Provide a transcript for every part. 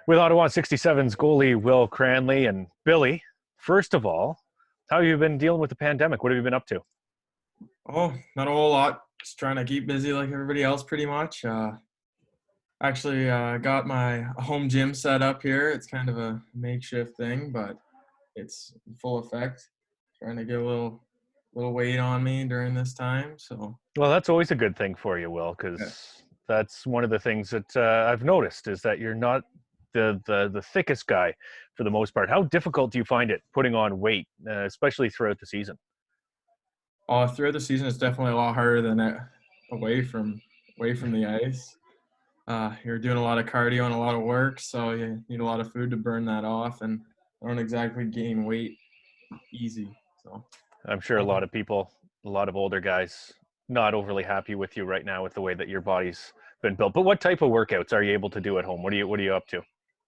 With Ottawa 67's goalie Will Cranley and Billy. First of all, how have you been dealing with the pandemic? What have you been up to? Oh, not a whole lot. Just trying to keep busy like everybody else, pretty much. Actually, got my home gym set up here. It's kind of a makeshift thing, but it's in full effect. Trying to get a little weight on me during this time. So Well, that's always a good thing for you, Will, yeah. because that's one of the things that I've noticed is that you're not the thickest guy for the most part. How difficult do you find it putting on weight, especially throughout the season? Throughout the season, it's definitely a lot harder than away from away from the ice. You're doing a lot of cardio and a lot of work, so you need a lot of food to burn that off, and I don't exactly gain weight easy. So. I'm sure a lot of people, a lot of older guys, not overly happy with you right now with the way that your body's been built. But what type of workouts are you able to do at home? What are you up to?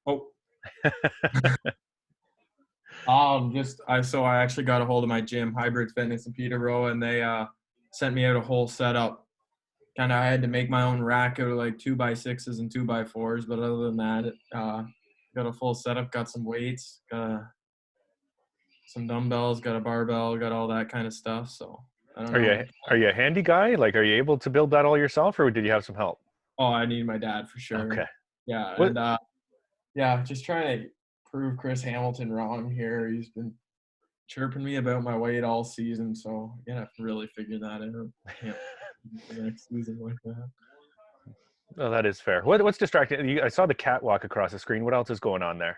Oh, I actually got a hold of my gym, Hybrid Fitness in Peterborough, and they sent me out a whole setup. Kind of, I had to make my own rack out of like 2x6s and 2x4s, but other than that, got a full setup. Got some weights, got some dumbbells, got a barbell, got all that kind of stuff. So I don't Are know. you a handy guy? Like, are you able to build that all yourself, or did you have some help? Oh, I need my dad for sure. Okay. Yeah, What? and yeah, just trying to prove Chris Hamilton wrong here. He's been chirping me about my weight all season, so I'm gonna have to really figure that out. Can't for next season like that. Oh, that is fair. What's distracting? I saw the cat walk across the screen. What else is going on there?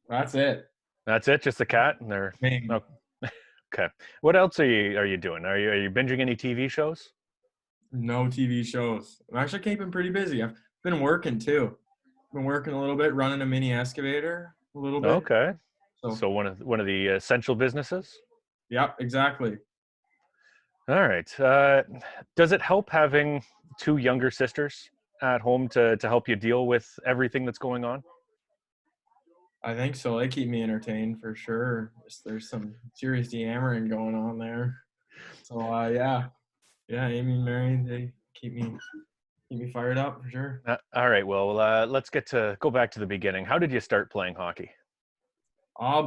That's it. That's it. Just the cat, and they're Main. oh, okay. What else are you doing? Are you binging any TV shows? No TV shows. I'm actually keeping pretty busy. I've been working too. Been working a little bit, running a mini excavator a little bit. Okay. So, So one of the essential businesses. yeah, exactly. All right. Does it help having two younger sisters at home to help you deal with everything that's going on? I think so. They keep me entertained for sure. There's some serious yammering going on there. So, yeah, Amy and Mary, they keep me fired up for sure. All right. Well, let's go back to the beginning. How did you start playing hockey?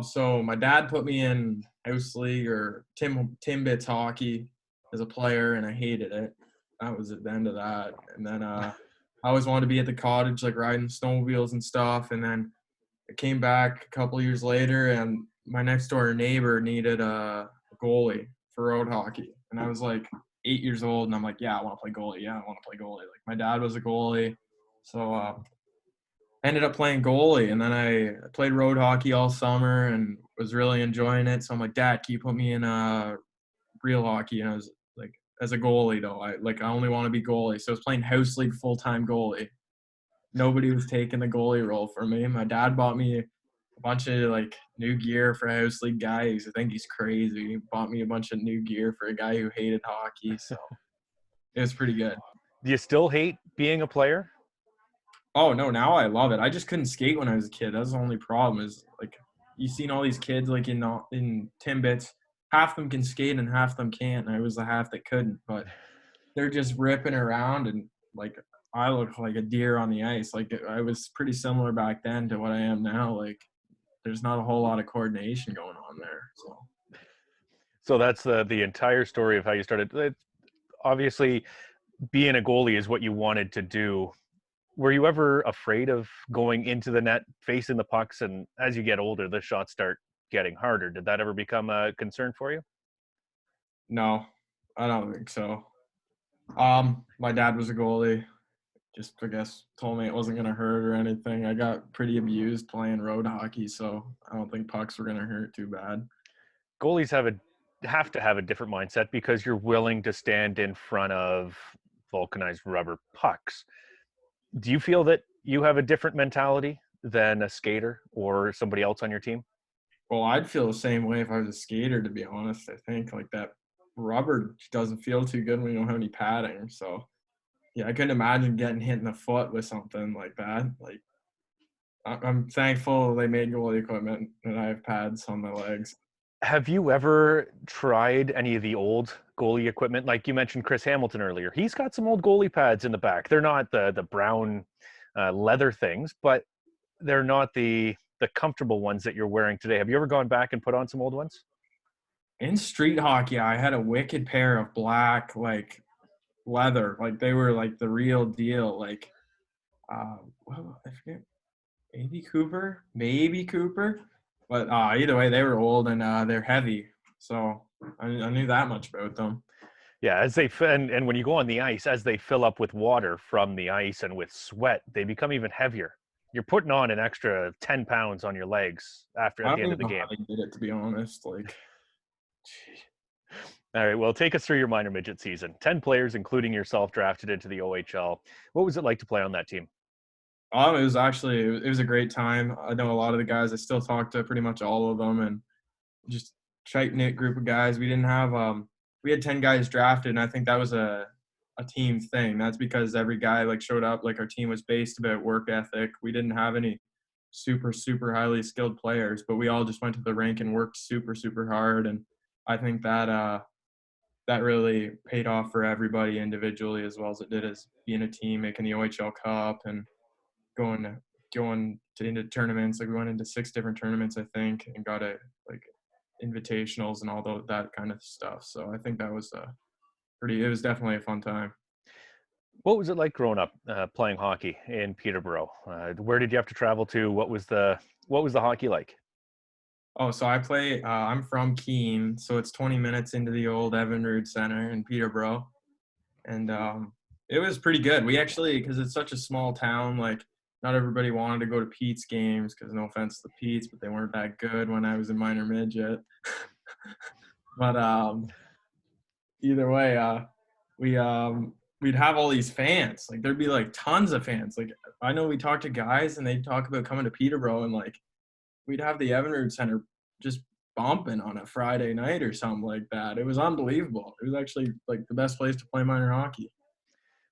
So my dad put me in house league or Timbits hockey as a player, and I hated it. That was at the end of that. And then I always wanted to be at the cottage, like riding snowmobiles and stuff. And then I came back a couple years later, and my next door neighbor needed a goalie for road hockey, and I was like 8 years old, and I'm like, yeah, I want to play goalie. Yeah, I want to play goalie. Like my dad was a goalie, so ended up playing goalie, and then I played road hockey all summer and was really enjoying it. So I'm like, Dad, can you put me in real hockey? And I was like, as a goalie though, I only want to be goalie. So I was playing house league full time goalie. Nobody was taking the goalie role for me. My dad bought me a bunch of like new gear for house league guys. I think he's crazy. He bought me a bunch of new gear for a guy who hated hockey. So it was pretty good. Do you still hate being a player? Oh no, now I love it. I just couldn't skate when I was a kid. That's the only problem. Is like you seen all these kids like in Timbits, half them can skate and half them can't. And I was the half that couldn't, but they're just ripping around and like I look like a deer on the ice. Like I was pretty similar back then to what I am now. Like there's not a whole lot of coordination going on there. So So that's the entire story of how you started. Obviously, being a goalie is what you wanted to do. Were you ever afraid of going into the net, facing the pucks, and as you get older, the shots start getting harder? Did that ever become a concern for you? no, I don't think so. My dad was a goalie. Just I guess told me it wasn't gonna hurt or anything. I got pretty abused playing road hockey, so I don't think pucks were gonna hurt too bad. Goalies have to have a different mindset because you're willing to stand in front of vulcanized rubber pucks. Do you feel that you have a different mentality than a skater or somebody else on your team? Well, I'd feel the same way if I was a skater, to be honest. I think like that rubber doesn't feel too good when you don't have any padding. So yeah, I couldn't imagine getting hit in the foot with something like that. Like I'm thankful they made goalie equipment and I have pads on my legs. Have you ever tried any of the old goalie equipment? Like you mentioned Chris Hamilton earlier. He's got some old goalie pads in the back. They're not the brown leather things, but they're not the comfortable ones that you're wearing today. Have you ever gone back and put on some old ones? In street hockey, I had a wicked pair of black, like, leather. Like, they were, like, the real deal. Like, well, I forget. Maybe Cooper. But either way, they were old and they're heavy. So I knew that much about them. Yeah, and when you go on the ice, as they fill up with water from the ice and with sweat, they become even heavier. You're putting on an extra 10 pounds on your legs after I at don't the end even of the know how game. they did it, to be honest. Like, All right, well, take us through your minor midget season. 10 players, including yourself, drafted into the OHL. What was it like to play on that team? it was actually it was a great time. I know a lot of the guys. I still talk to pretty much all of them, and just tight knit group of guys. We didn't have we had 10 guys drafted, and I think that was a team thing. That's because every guy like showed up. Like, our team was based about work ethic. We didn't have any super highly skilled players, but we all just went to the rink and worked super hard. And I think that that really paid off for everybody individually as well as it did as being a team, making the OHL Cup and going into tournaments. Like, we went into 6 different tournaments, I think, and got like invitationals and all that kind of stuff. So I think that was it was definitely a fun time. What was it like growing up playing hockey in Peterborough? Where did you have to travel to? What was the hockey like? Oh, so I'm from Keene, so it's 20 minutes into the old Evinrude Center in Peterborough. And it was pretty good. We actually, because it's such a small town, like, not everybody wanted to go to Pete's games, because no offense to Pete's, but they weren't that good when I was in minor midget. But either way, we we'd have all these fans. Like, there'd be like tons of fans. Like, I know we talked to guys and they'd talk about coming to Peterborough, and like, we'd have the Evinrude Center just bumping on a Friday night or something like that. It was unbelievable. It was actually like the best place to play minor hockey.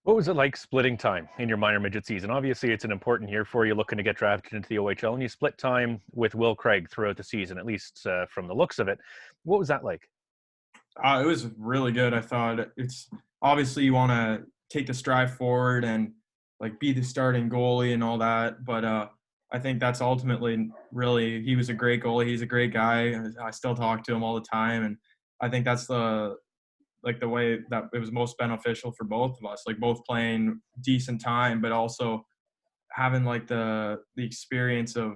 What was it like splitting time in your minor midget season? Obviously, it's an important year for you looking to get drafted into the OHL, and you split time with Will Craig throughout the season, at least from the looks of it. What was that like? It was really good. I thought it's obviously you want to take the stride forward and like be the starting goalie and all that, but I think that's ultimately really he was a great goalie. He's a great guy. I still talk to him all the time, and I think that's the way that it was most beneficial for both of us. Like, both playing decent time, but also having like the experience of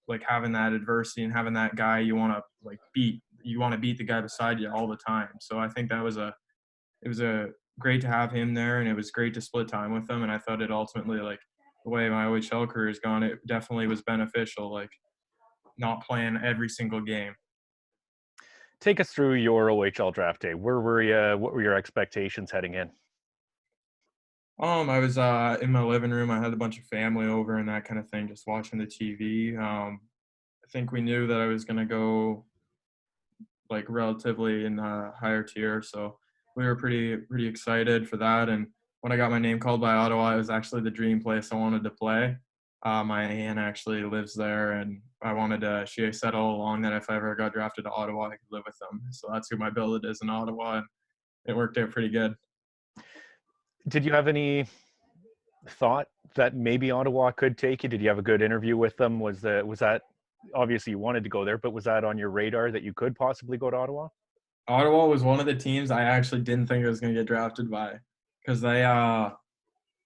like having that adversity and having that guy you want to like beat. You want to beat the guy beside you all the time. So I think it was a great to have him there, and it was great to split time with him. And I thought it ultimately, like, the way my OHL career has gone, it definitely was beneficial. Like, not playing every single game. Take us through your OHL draft day. Where were you? What were your expectations heading in? I was in my living room. I had a bunch of family over and that kind of thing, just watching the TV. I think we knew that I was gonna go like relatively in a higher tier, so we were pretty excited for that. And when I got my name called by Ottawa, it was actually the dream place I wanted to play. My aunt actually lives there, and I wanted to. She said all along that if I ever got drafted to Ottawa, I could live with them. So that's who my billet is in Ottawa, and it worked out pretty good. Did you have any thought that maybe Ottawa could take you? Did you have a good interview with them? Was that obviously you wanted to go there, but was that on your radar that you could possibly go to Ottawa? Ottawa was one of the teams I actually didn't think I was going to get drafted by, because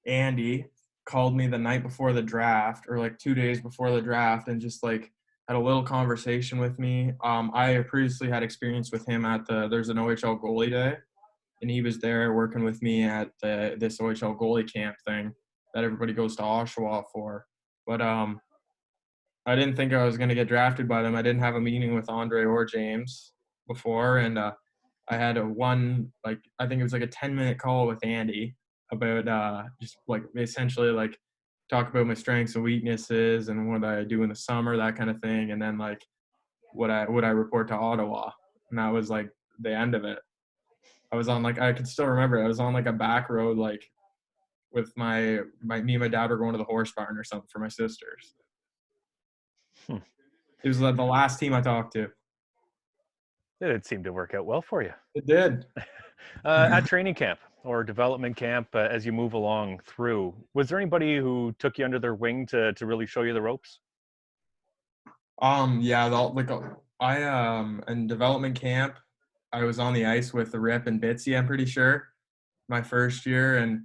Andy called me the night before the draft, or like 2 days before the draft, and just like had a little conversation with me. I previously had experience with him at there's an OHL goalie day, and he was there working with me at this OHL goalie camp thing that everybody goes to Oshawa for. But I didn't think I was going to get drafted by them. I didn't have a meeting with Andre or James before, and I had I think it was like a 10-minute call with Andy about just like essentially like talk about my strengths and weaknesses and what I do in the summer, that kind of thing, and then like what I report to Ottawa, and that was like the end of it. I was on like I can still remember I was on like a back road like with me and my dad were going to the horse barn or something for my sisters. Hmm. It was the last team I talked to. It seemed to work out well for you. It did. At training camp, or development camp as you move along through, was there anybody who took you under their wing to really show you the ropes? Yeah, in development camp, I was on the ice with the Rip and Bitsy, I'm pretty sure, my first year, and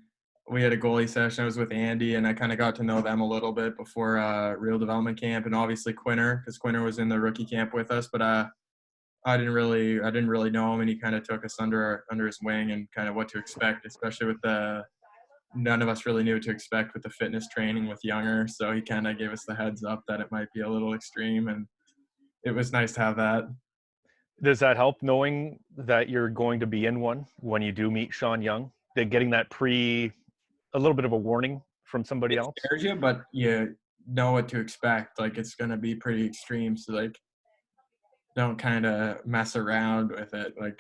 we had a goalie session. I was with Andy, and I kind of got to know them a little bit before real development camp, and obviously Quinner, because Quinner was in the rookie camp with us, but I didn't really know him, and he kind of took us under his wing and kind of what to expect, especially with none of us really knew what to expect with the fitness training with Younger, so he kind of gave us the heads up that it might be a little extreme, and it was nice to have that. Does that help knowing that you're going to be in one when you do meet Sean Young? That getting that a little bit of a warning from somebody It else? scares you, but you know what to expect. Like, it's going to be pretty extreme, so like don't kind of mess around with it. Like,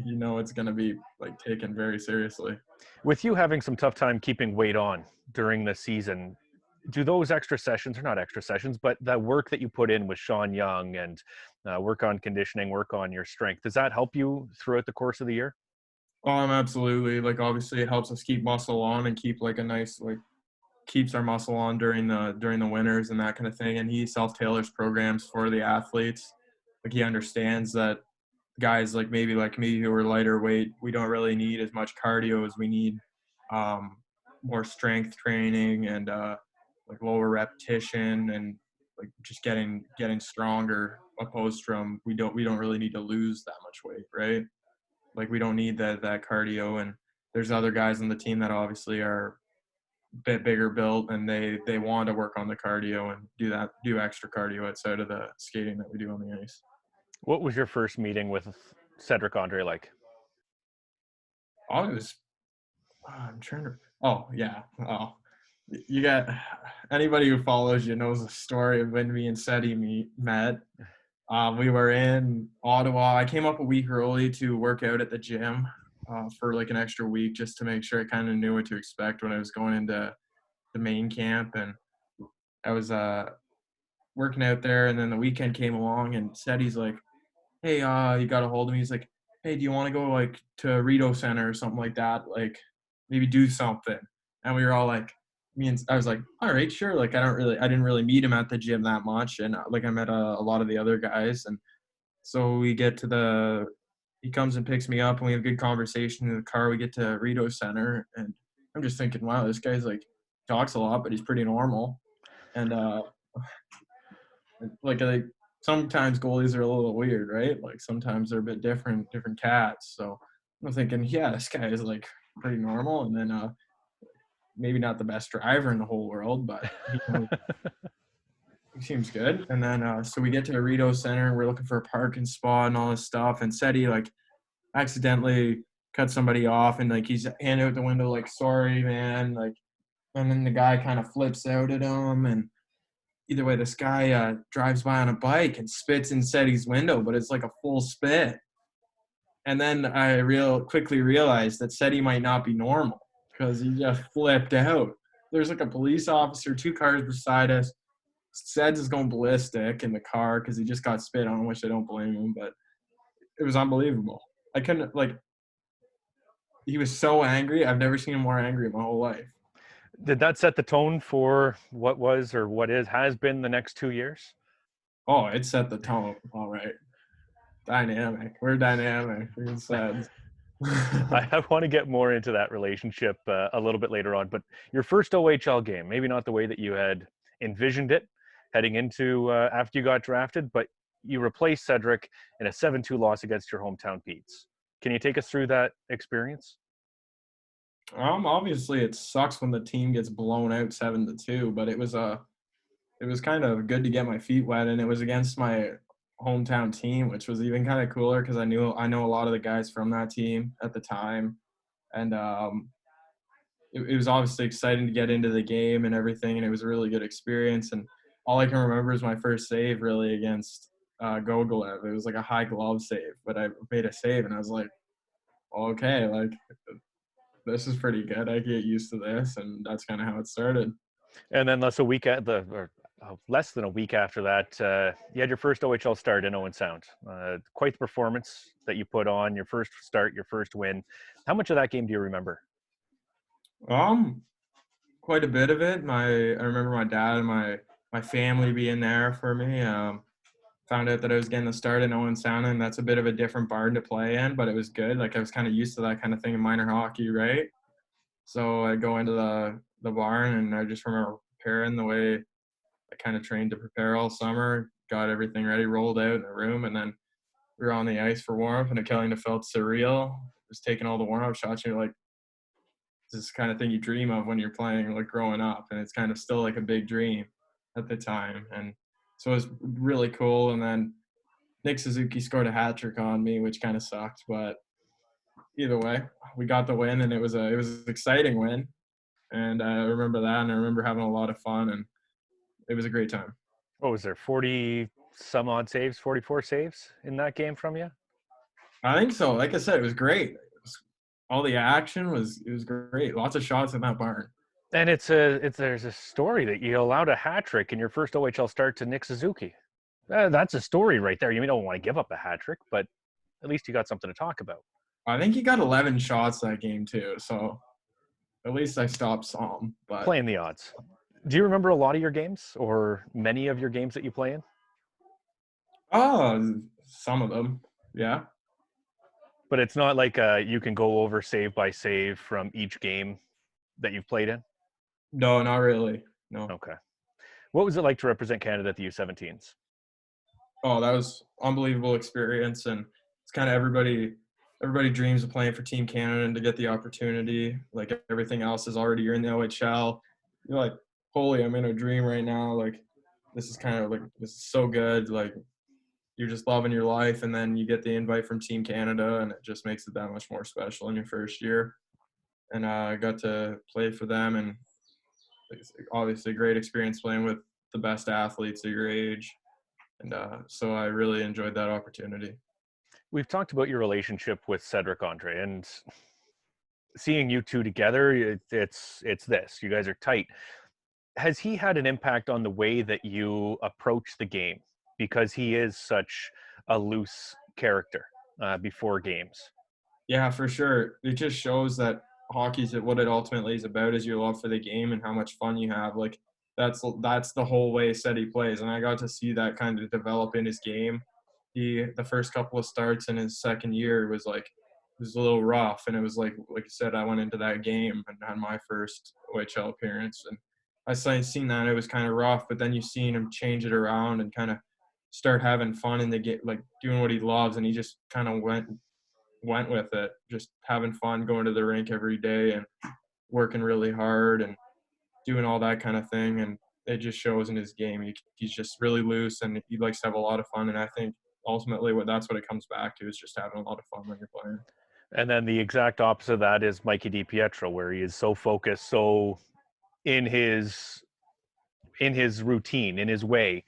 you know it's going to be like taken very seriously. With you having some tough time keeping weight on during the season, do those extra sessions, or not extra sessions, but that work that you put in with Sean Young and work on conditioning, work on your strength, does that help you throughout the course of the year? Absolutely. Like, obviously it helps us keep muscle on and keep like a nice, like, keeps our muscle on during the winters and that kind of thing. And he self-tailors programs for the athletes. Like, he understands that guys like maybe like me who are lighter weight, we don't really need as much cardio as we need um, more strength training and like lower repetition and like just getting stronger, opposed from we don't really need to lose that much weight, right? Like, we don't need that cardio. And there's other guys on the team that obviously are a bit bigger built, and they want to work on the cardio and do extra cardio outside of the skating that we do on the ice. What was your first meeting with Cedrick Andree like? Oh, it was I'm trying to. Oh yeah. Oh, you got anybody who follows you knows the story of when me and Seti met. We were in Ottawa. I came up a week early to work out at the gym for like an extra week just to make sure I kind of knew what to expect when I was going into the main camp. And I was working out there, and then the weekend came along, and Seti's like, "Hey, you got a hold of me?" He's like, "Hey, do you want to go like to Rito Center or something like that? Like, maybe do something." And we were all like, I was like, "All right, sure." Like, I didn't really meet him at the gym that much, and like I met a lot of the other guys, and so we get to he comes and picks me up, and we have a good conversation in the car. We get to Rito Center, and I'm just thinking, wow, this guy's like talks a lot, but he's pretty normal, and like sometimes goalies are a little weird, right? Like, sometimes they're a bit different cats. So I'm thinking, yeah, this guy is like pretty normal, and then maybe not the best driver in the whole world, but he seems good. And then so we get to the Rito Center, and we're looking for a parking spot and all this stuff. And Seti like accidentally cut somebody off, and like he's handing out the window like, "Sorry, man," like, and then the guy kind of flips out at him, and either way, this guy drives by on a bike and spits in Seti's window, but it's like a full spit. And then I quickly realized that Seti might not be normal because he just flipped out. There's like a police officer, two cars beside us. Seds is going ballistic in the car because he just got spit on, which I don't blame him, but it was unbelievable. I couldn't, like, he was so angry. I've never seen him more angry in my whole life. Did that set the tone for what was or what has been the next 2 years? Oh, it set the tone. All right. Dynamic. We're dynamic. We're Seds. I want to get more into that relationship a little bit later on, but your first OHL game, maybe not the way that you had envisioned it heading into after you got drafted, but you replaced Cedric in a 7-2 loss against your hometown Petes. Can you take us through that experience? Obviously it sucks when the team gets blown out 7-2, but it was kind of good to get my feet wet, and it was against my hometown team, which was even kind of cooler because I know a lot of the guys from that team at the time, and it was obviously exciting to get into the game and everything, and it was a really good experience. And all I can remember is my first save really against Gogolev. It was like a high glove save, but I made a save, and I was like, okay, like, this is pretty good. I get used to this, and that's kind of how it started. And then that's a week less than a week after that, you had your first OHL start in Owen Sound. Quite the performance that you put on, your first start, your first win. How much of that game do you remember? Um, Quite a bit of it. I remember my dad and my family being there for me. Found out that I was getting the start in Owen Sound, and that's a bit of a different barn to play in, but it was good. Like I was kind of used to that kind of thing in minor hockey, right? So I go into the barn, and I just remember preparing the way I kind of trained to prepare all summer. Got everything ready, rolled out in the room, and then we were on the ice for warm up, and it kind of felt surreal. Just taking all the warm up shots, and you're like, this kind of thing you dream of when you're playing, like growing up, and it's kind of still like a big dream at the time. And so it was really cool. And then Nick Suzuki scored a hat trick on me, which kind of sucked, but either way, we got the win, and it was an exciting win. And I remember that, and I remember having a lot of fun, and it was a great time. What was there, 40 some odd saves, 44 saves in that game from you? I think so. Like I said, it was great. All the action was great. Lots of shots in that barn. And there's a story that you allowed a hat trick in your first OHL start to Nick Suzuki. That's a story right there. You don't want to give up a hat trick, but at least you got something to talk about. I think he got 11 shots that game too, so at least I stopped some. But Playing the odds. Do you remember a lot of your games or many of your games that you play in? some of them, yeah. But it's not like you can go over save by save from each game that you've played in? No, not really. No. Okay. What was it like to represent Canada at the U17s? Oh, that was unbelievable experience, and it's kind of everybody dreams of playing for Team Canada and to get the opportunity. Like everything else is already you're in the OHL. You're like, holy, I'm in a dream right now. Like this is kind of like this is so good. Like you're just loving your life, and then you get the invite from Team Canada, and it just makes it that much more special in your first year. And I got to play for them, and it's obviously a great experience playing with the best athletes of your age. And so I really enjoyed that opportunity. We've talked about your relationship with Cedrick Andree, and seeing you two together, it's this. You guys are tight. Has he had an impact on the way that you approach the game? Because he is such a loose character before games. Yeah, for sure. It just shows that hockey's what it ultimately is about is your love for the game and how much fun you have. Like that's the whole way Seti plays, and I got to see that kind of develop in his game. The first couple of starts in his second year was a little rough, and it was like I said, I went into that game and had my first OHL appearance, and seen that it was kind of rough, but then you seen him change it around and kind of start having fun in the game, like doing what he loves, and he just kind of went with it, just having fun, going to the rink every day and working really hard and doing all that kind of thing. And it just shows in his game. He's just really loose, and he likes to have a lot of fun. And I think ultimately that's what it comes back to, is just having a lot of fun when you're playing. And then the exact opposite of that is Mikey DiPietro, where he is so focused, so in his routine, in his way.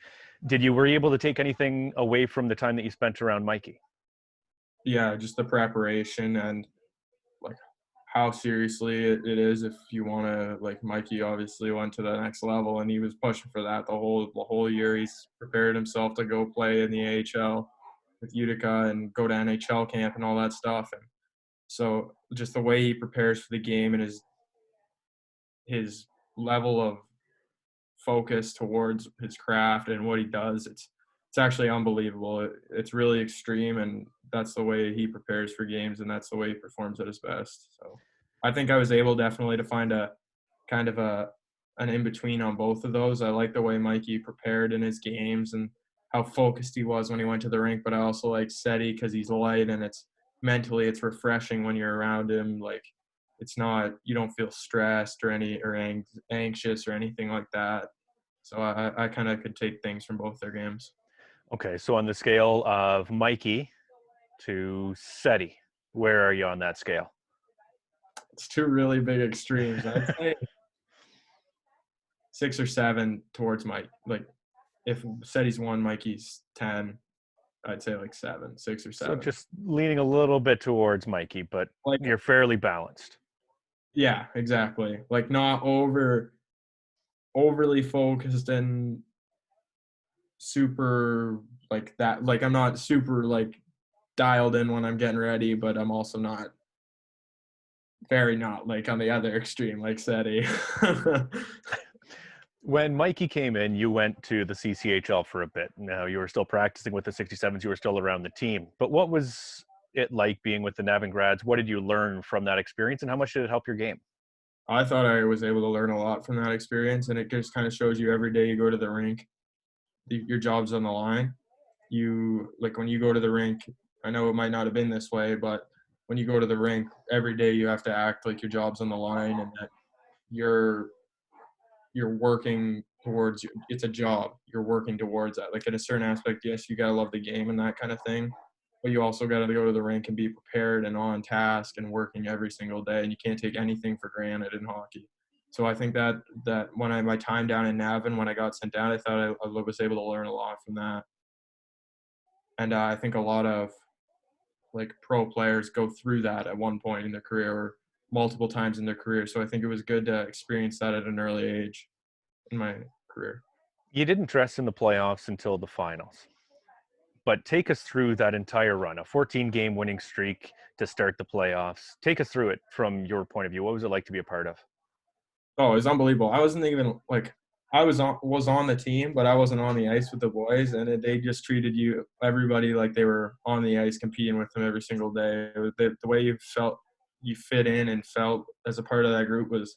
Were you able to take anything away from the time that you spent around Mikey? Yeah, just the preparation and like how seriously it is if you want to, like Mikey obviously went to the next level, and he was pushing for that the whole year. He's prepared himself to go play in the AHL with Utica and go to NHL camp and all that stuff. And so just the way he prepares for the game and his level of focus towards his craft and what he does, it's actually unbelievable. It's really extreme, and that's the way he prepares for games, and that's the way he performs at his best. So I think I was able definitely to find a kind of an in-between on both of those. I like the way Mikey prepared in his games and how focused he was when he went to the rink, but I also like Seti because he's light, and it's mentally it's refreshing when you're around him. Like it's not, you don't feel stressed or anxious or anything like that. So I kind of could take things from both their games. Okay, so on the scale of Mikey to Seti, where are you on that scale? It's two really big extremes. I'd say 6 or 7 towards Mike. Like if Seti's 1, Mikey's 10, I'd say like 7, 6 or 7. So just leaning a little bit towards Mikey, but like you're fairly balanced. yeah, exactly. Like not overly focused and super like that. Like I'm not super like dialed in when I'm getting ready, but I'm also not very not like on the other extreme like Seti. When Mikey came in, you went to the CCHL for a bit. Now, you were still practicing with the 67s, you were still around the team. But what was it like being with the Navan grads? What did you learn from that experience, and how much did it help your game? I thought I was able to learn a lot from that experience, and it just kind of shows you every day you go to the rink, your job's on the line. You like when you go to the rink, I know it might not have been this way, but when you go to the rink every day, you have to act like your job's on the line and that you're working towards it's a job. You're working towards that. Like in a certain aspect, yes, you gotta love the game and that kind of thing, but you also gotta go to the rink and be prepared and on task and working every single day. And you can't take anything for granted in hockey. So I think that when my time down in Navan, when I got sent down, I thought I was able to learn a lot from that. And I think a lot of like pro players go through that at one point in their career or multiple times in their career. So I think it was good to experience that at an early age in my career. You didn't dress in the playoffs until the finals, but take us through that entire run, a 14-game winning streak to start the playoffs. Take us through it from your point of view. What was it like to be a part of? Oh, it was unbelievable. I wasn't even like I was on the team, but I wasn't on the ice with the boys, and they just treated everybody like they were on the ice competing with them every single day. The way you felt you fit in and felt as a part of that group was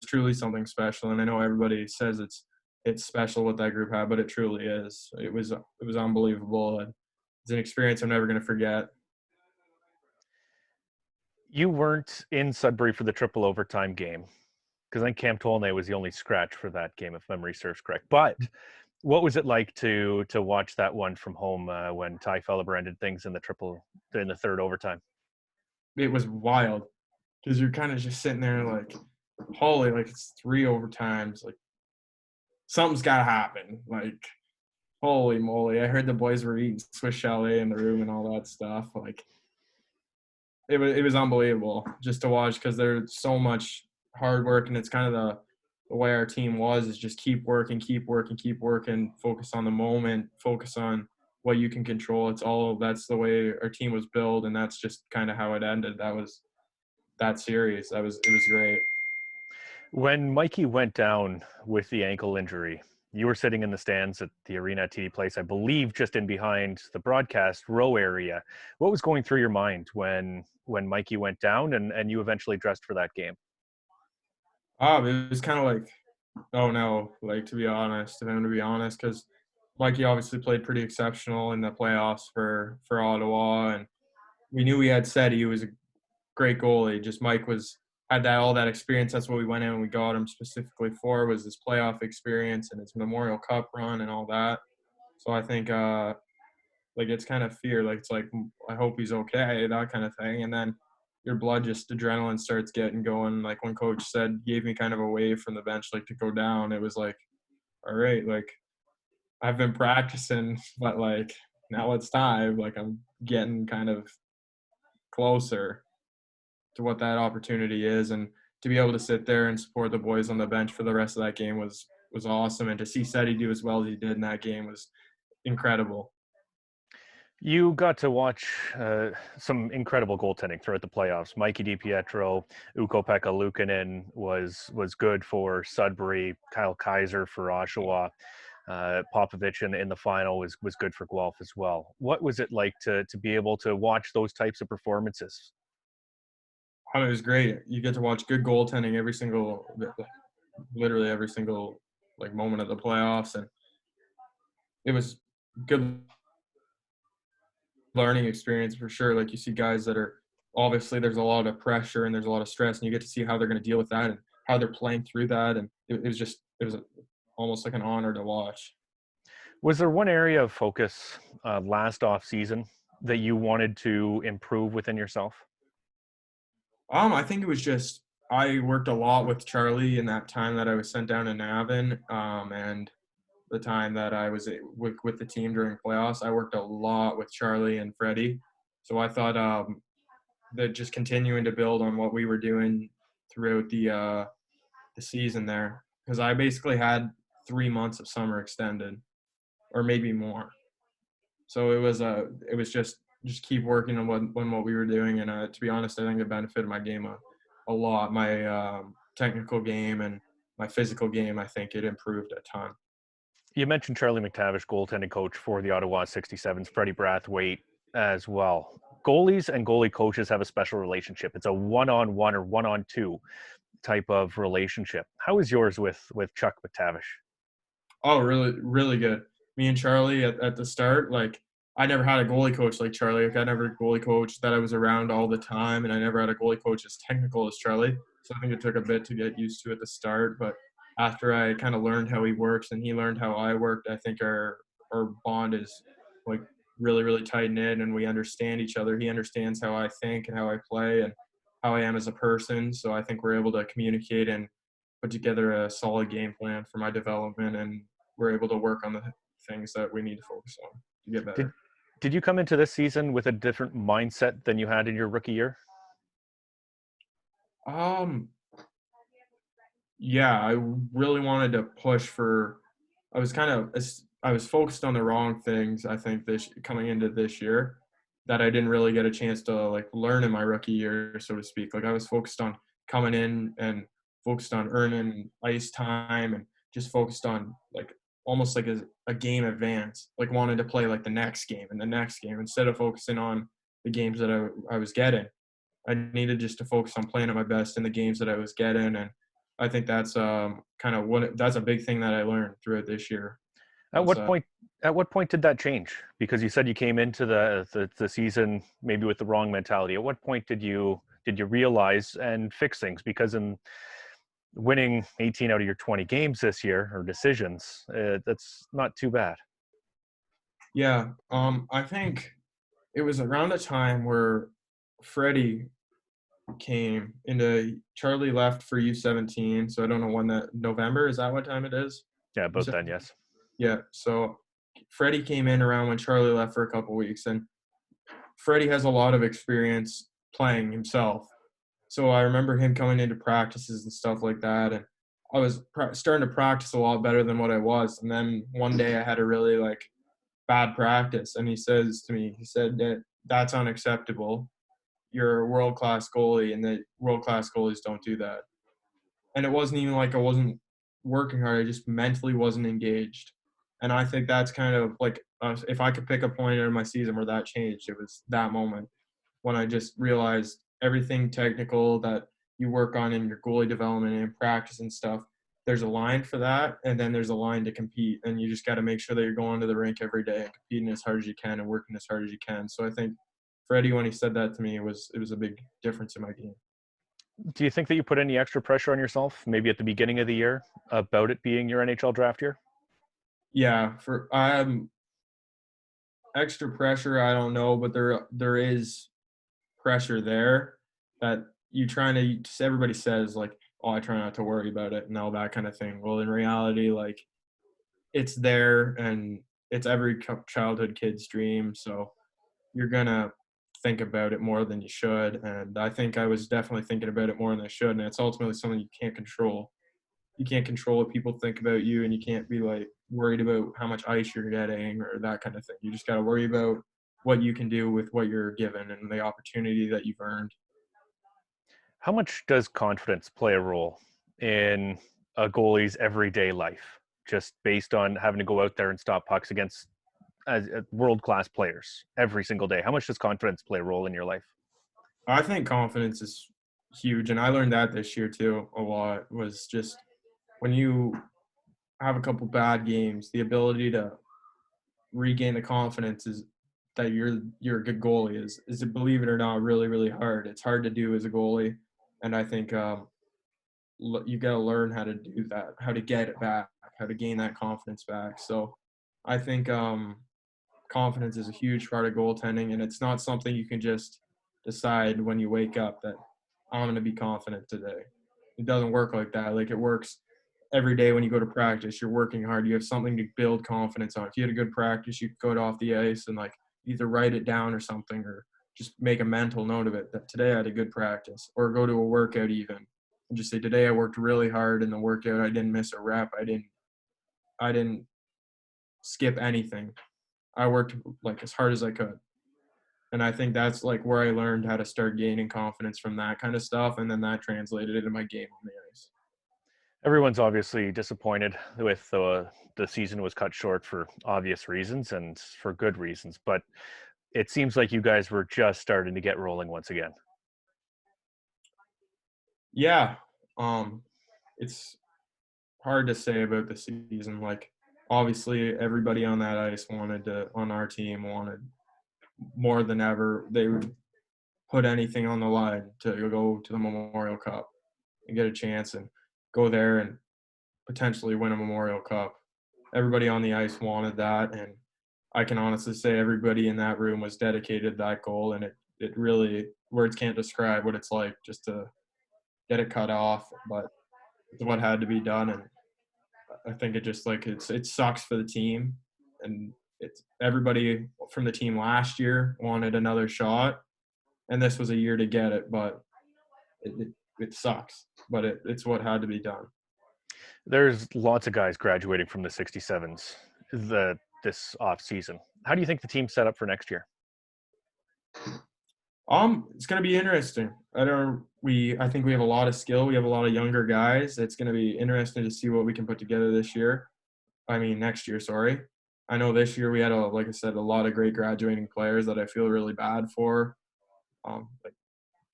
truly something special. And I know everybody says it's special what that group had, but it truly is. It was unbelievable. And it's an experience I'm never going to forget. You weren't in Sudbury for the triple overtime game, because I think Cam Tolnay was the only scratch for that game, if memory serves correct. But what was it like to watch that one from home when Ty Felleber ended things in the third overtime? It was wild because you're kind of just sitting there like, holy, like it's 3 overtimes, like something's got to happen. Like, holy moly, I heard the boys were eating Swiss chalet in the room and all that stuff. Like, it was unbelievable just to watch because there's so much hard work, and it's kind of the way our team was is just keep working, keep working, keep working, focus on the moment, focus on what you can control. That's the way our team was built, and that's just kind of how it ended. That was that series. It was great. When Mikey went down with the ankle injury, you were sitting in the stands at the arena at TD Place, I believe, just in behind the broadcast row area. What was going through your mind when Mikey went down and you eventually dressed for that game? It was kind of like, oh no, like to be honest, because Mikey obviously played pretty exceptional in the playoffs for Ottawa, and we knew we had said he was a great goalie. Just Mike had all that experience. That's what we went in and we got him specifically for was his playoff experience and his Memorial Cup run and all that. So I think like it's kind of fear, like it's like I hope he's okay, that kind of thing. And then your blood just adrenaline starts getting going. Like when coach gave me kind of a wave from the bench like to go down, it was like, all right, like I've been practicing, but like now it's time. Like I'm getting kind of closer to what that opportunity is, and to be able to sit there and support the boys on the bench for the rest of that game was awesome. And to see Seti do as well as he did in that game was incredible. You got to watch some incredible goaltending throughout the playoffs. Mikey DiPietro, Ukko-Pekka Luukkonen was good for Sudbury. Kyle Kaiser for Oshawa. Popovich in the final was good for Guelph as well. What was it like to be able to watch those types of performances? It was great. You get to watch good goaltending literally every single like moment of the playoffs, and it was good learning experience for sure. Like you see guys that are obviously there's a lot of pressure and there's a lot of stress, and you get to see how they're going to deal with that and how they're playing through that. And it was almost like an honor to watch. Was there one area of focus last off season that you wanted to improve within yourself? I think it was just I worked a lot with Charlie in that time that I was sent down to Navan, and the time that I was with the team during playoffs. I worked a lot with Charlie and Freddie, so I thought that just continuing to build on what we were doing throughout the season there, because I basically had 3 months of summer extended. or maybe more. So it was just keep working on what we were doing. And to be honest, I think it benefited my game a lot. My technical game and my physical game, I think it improved a ton. You mentioned Charlie McTavish, goaltending coach for the Ottawa 67s, Freddie Brathwaite as well. Goalies and goalie coaches have a special relationship. It's a one-on-one or one-on-two type of relationship. How is yours with Chuck McTavish? Oh, really, really good. Me and Charlie at the start, like I never had a goalie coach like Charlie. Like I never had a goalie coach that I was around all the time, and I never had a goalie coach as technical as Charlie. So I think it took a bit to get used to at the start, but after I kind of learned how he works and he learned how I worked, I think our bond is like really, really tight knit, and we understand each other. He understands how I think and how I play and how I am as a person. So I think we're able to communicate and put together a solid game plan for my development, and we're able to work on the things that we need to focus on to get Did better. did you come into this season with a different mindset than you had in your rookie year? Um, yeah, I really wanted to push for. I was focused on the wrong things. I think this coming into this year, that I didn't really get a chance to like learn in my rookie year, so to speak. Like I was focused on coming in and focused on earning ice time and just focused on like almost like a game advance, like wanted to play like the next game and the next game instead of focusing on the games that I was getting. I needed just to focus on playing at my best in the games that I was getting, and I think that's kind of that's a big thing that I learned throughout this year. At Was what point at what point did that change? Because you said you came into the season maybe with the wrong mentality. At what point did you realize and fix things? Because in winning 18 out of your 20 games this year or decisions, that's not too bad. Yeah, I think it was around a time where Freddie came into. Charlie left for U17, so I don't know when that November is. That what time it is? Yeah, about then, yes. Yeah, so Freddie came in around when Charlie left for a couple weeks, and Freddie has a lot of experience playing himself. So I remember him coming into practices and stuff like that, and I was starting to practice a lot better than what I was. And then one day I had a really like bad practice, and he says to me, he said that that's unacceptable. You're a world class goalie, and that world class goalies don't do that. And it wasn't even like I wasn't working hard; I just mentally wasn't engaged. And I think that's kind of like if I could pick a point in my season where that changed, it was that moment when I just realized everything technical that you work on in your goalie development and practice and stuff, there's a line for that, and then there's a line to compete, and you just got to make sure that you're going to the rink every day and competing as hard as you can and working as hard as you can. So I think Freddie, when he said that to me, it was a big difference in my game. Do you think that you put any extra pressure on yourself, maybe at the beginning of the year, about it being your NHL draft year? Yeah, for extra pressure, I don't know, but there is pressure there that you trying to everybody says like, oh, I try not to worry about it and all that kind of thing. Well, in reality, like it's there, and it's every childhood kid's dream. So you're gonna think about it more than you should. And I think I was definitely thinking about it more than I should. And it's ultimately something you can't control. You can't control what people think about you, and you can't be like worried about how much ice you're getting or that kind of thing. You just got to worry about what you can do with what you're given and the opportunity that you've earned. How much does confidence play a role in a goalie's everyday life, just based on having to go out there and stop pucks against world-class players every single day? How much does confidence play a role in your life? I think confidence is huge, and I learned that this year too a lot. Was just when you have a couple bad games, the ability to regain the confidence is that you're a good goalie is believe it or not really really hard. It's hard to do as a goalie, and I think you got to learn how to do that, how to get it back, how to gain that confidence back. So I think confidence is a huge part of goaltending, and it's not something you can just decide when you wake up that I'm going to be confident today. It doesn't work like that. Like it works every day when you go to practice. You're working hard. You have something to build confidence on. If you had a good practice, you could go off the ice and like either write it down or something, or just make a mental note of it that today I had a good practice, or go to a workout even and just say today I worked really hard in the workout. I didn't miss a rep. I didn't skip anything. I worked like as hard as I could. And I think that's like where I learned how to start gaining confidence from that kind of stuff. And then that translated into my game on the ice. Everyone's obviously disappointed with the season was cut short for obvious reasons and for good reasons, but it seems like you guys were just starting to get rolling once again. Yeah. It's hard to say about the season. Like, obviously everybody on that ice on our team wanted more than ever. They would put anything on the line to go to the Memorial Cup and get a chance and go there and potentially win a Memorial Cup. Everybody on the ice wanted that, and I can honestly say everybody in that room was dedicated to that goal, and it really, words can't describe what it's like just to get it cut off, but it's what had to be done. And I think it just like it sucks for the team, and it's everybody from the team last year wanted another shot, and this was a year to get it, but it sucks, but it's what had to be done. There's lots of guys graduating from the 67s this off season. How do you think the team's set up for next year? It's gonna be interesting. I think we have a lot of skill. We have a lot of younger guys. It's gonna be interesting to see what we can put together this year. I mean, next year, sorry. I know this year we had like I said, a lot of great graduating players that I feel really bad for. Like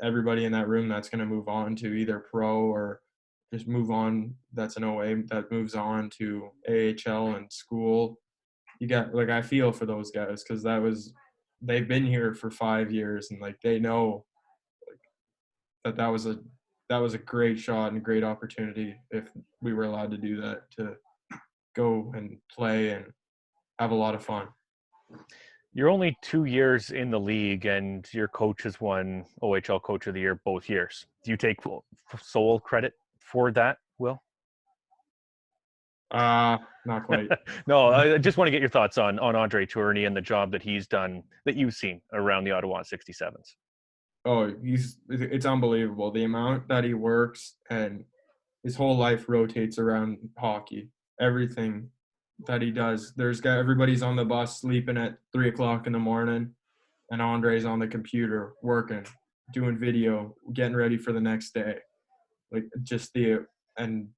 everybody in that room that's gonna move on to either pro or just move on. That's an OA that moves on to AHL and school. You got like I feel for those guys because they've been here for 5 years and like they know like, that was a great shot and a great opportunity if we were allowed to do that, to go and play and have a lot of fun. You're only 2 years in the league, and your coach has won OHL Coach of the Year both years. Do you take sole credit for that, Will? Not quite. No, I just want to get your thoughts on Andre Tourigny and the job that he's done that you've seen around the Ottawa 67s. Oh, it's unbelievable the amount that he works, and his whole life rotates around hockey. Everything that he does. Everybody's on the bus sleeping at 3:00 in the morning, and Andre's on the computer working, doing video, getting ready for the next day. Like just and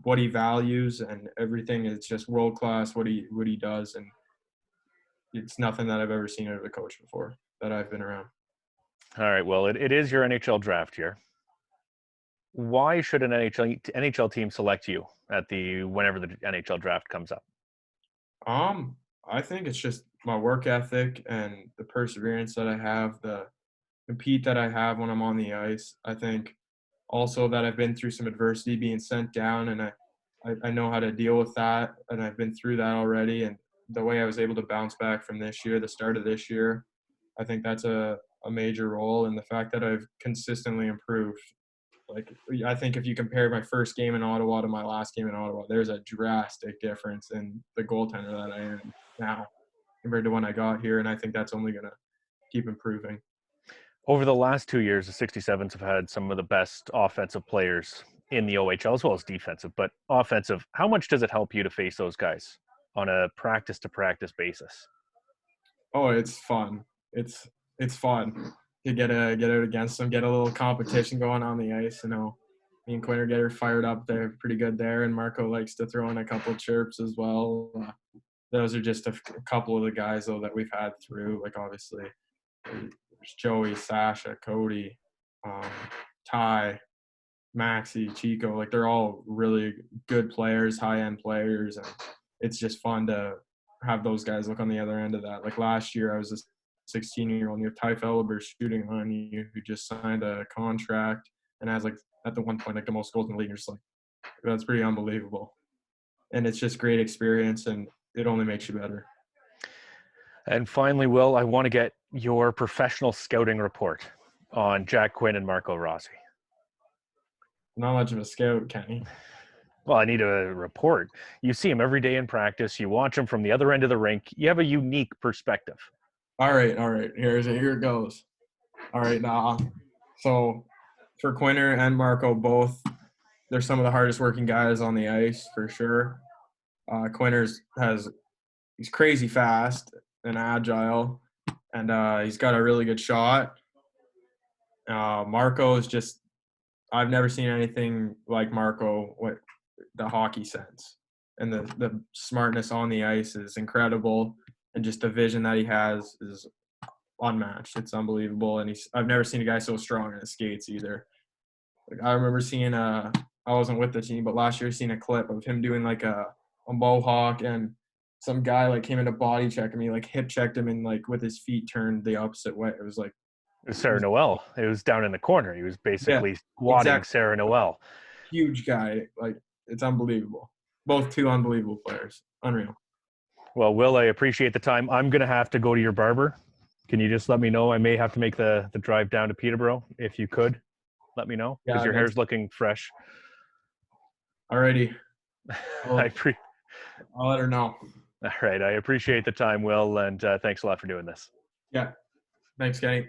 what he values and everything is just world class. What he does, and it's nothing that I've ever seen out of a coach before that I've been around. All right, well, it is your NHL draft year. Why should an NHL team select you at whenever the NHL draft comes up? I think it's just my work ethic and the perseverance that I have, the compete that I have when I'm on the ice. I think also that I've been through some adversity being sent down, and I know how to deal with that, and I've been through that already. And the way I was able to bounce back from this year, the start of this year, I think that's a major role. And the fact that I've consistently improved. Like, I think if you compare my first game in Ottawa to my last game in Ottawa, there's a drastic difference in the goaltender that I am now compared to when I got here. And I think that's only going to keep improving. Over the last 2 years, the 67s have had some of the best offensive players in the OHL as well as defensive, but offensive, how much does it help you to face those guys on a practice to practice basis? Oh, it's fun. It's fun to get out against them, get a little competition going on the ice. You know, me and Quinter get her fired up there, pretty good there, and Marco likes to throw in a couple of chirps as well. Those are just a couple of the guys though that we've had through. Like obviously, there's Joey, Sasha, Cody, Ty, Maxi, Chico. Like they're all really good players, high end players, and it's just fun to have those guys look on the other end of that. Like last year, I was a 16-year-old, and you have Ty Felber shooting on you, who just signed a contract and has like at the one point like the most goals in the league. You're just like, that's pretty unbelievable, and it's just great experience, and it only makes you better. And finally, Will, I want to get your professional scouting report on Jack Quinn and Marco Rossi. Not much of a scout, Kenny. Well, I need a report. You see him every day in practice. You watch him from the other end of the rink. You have a unique perspective. All right. Here it goes. All right, so for Quinter and Marco, both, they're some of the hardest working guys on the ice for sure. Quinter's has he's crazy fast and agile, and he's got a really good shot. Marco is just – I've never seen anything like Marco with the hockey sense. And the smartness on the ice is incredible, and just the vision that he has is unmatched. It's unbelievable, and I've never seen a guy so strong in his skates either. Like, I remember seeing I wasn't with the team, but last year seeing a clip of him doing like a mohawk, and some guy like came in to body check him. He like hip checked him and like with his feet turned the opposite way. It was like It was Sarah Noel. It was down in the corner. He was basically squatting exactly. Sarah Noel. Huge guy. Like, it's unbelievable. Both two unbelievable players. Unreal. Well, Will, I appreciate the time. I'm going to have to go to your barber. Can you just let me know? I may have to make the drive down to Peterborough. If you could, let me know, because your hair's looking fresh. Alrighty. I'll let her know. All right. I appreciate the time, Will, and thanks a lot for doing this. Yeah. Thanks, Kenny.